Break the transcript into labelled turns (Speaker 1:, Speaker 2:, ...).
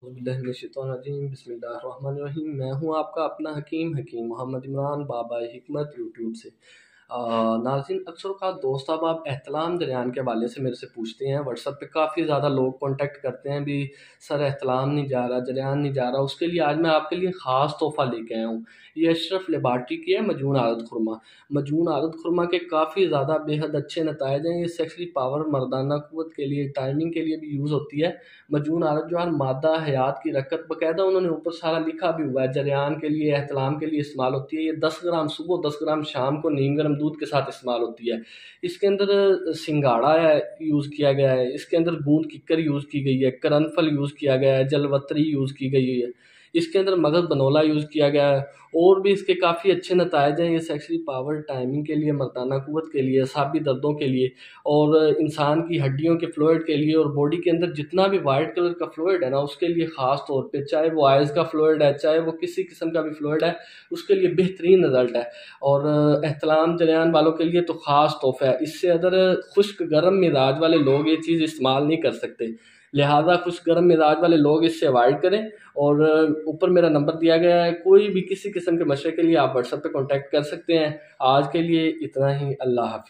Speaker 1: بسم اللہ الرحمن الرحیم۔ میں ہوں آپ کا اپنا حکیم محمد عمران بابا حکمت یوٹیوب سے۔ ناظرین، اکثر اوقات دوست احباب احتلام جریان کے حوالے سے میرے سے پوچھتے ہیں، واٹس ایپ پہ کافی زیادہ لوگ کانٹیکٹ کرتے ہیں بھی سر احتلام نہیں جا رہا، جریان نہیں جا رہا۔ اس کے لیے آج میں آپ کے لیے خاص تحفہ لے کے آیا ہوں۔ یہ اشرف لیبارٹری کی ہے مجنون عادت خرما۔ مجنون عادت خرما کے کافی زیادہ بے حد اچھے نتائج ہیں۔ یہ سیکسلی پاور، مردانہ قوت کے لیے، ٹائمنگ کے لیے بھی یوز ہوتی ہے۔ مجنون عادت جو ہے مادہ حیات کی رکت، باقاعدہ انہوں نے اوپر سارا لکھا بھی ہوا ہے، جریان کے لیے، احتلام کے لیے استعمال ہوتی ہے۔ یہ 10 گرام صبح، 10 گرام شام کو نیم گرم دودھ کے ساتھ استعمال ہوتی ہے۔ اس کے اندر سنگاڑا یوز کیا گیا ہے، اس کے اندر گوند ککر یوز کی گئی ہے، کرنفل یوز کیا گیا ہے، جلوتری یوز کی گئی ہے، اس کے اندر مغز بنولا یوز کیا گیا ہے۔ اور بھی اس کے کافی اچھے نتائج ہیں۔ یہ سیکسلی پاور، ٹائمنگ کے لیے، مردانہ قوت کے لیے، اعصابی دردوں کے لیے، اور انسان کی ہڈیوں کے فلوئڈ کے لیے، اور باڈی کے اندر جتنا بھی وائٹ کلر کا فلوئڈ ہے نا، اس کے لیے خاص طور پہ، چاہے وہ آئز کا فلوئڈ ہے، چاہے وہ کسی قسم کا بھی فلوئڈ ہے، اس کے لیے بہترین رزلٹ ہے۔ اور احتلام جریان والوں کے لیے تو خاص تحفہ ہے۔ اس سے اگر خشک گرم مزاج والے لوگ یہ چیز استعمال نہیں کر سکتے، لہٰذا خشک گرم مزاج والے لوگ اس سے اوائڈ کریں۔ اور اوپر میرا نمبر دیا گیا ہے، کوئی بھی کسی قسم کے مشورے کے لیے آپ واٹس ایپ پہ کانٹیکٹ کر سکتے ہیں۔ آج کے لیے اتنا ہی، اللہ حافظ۔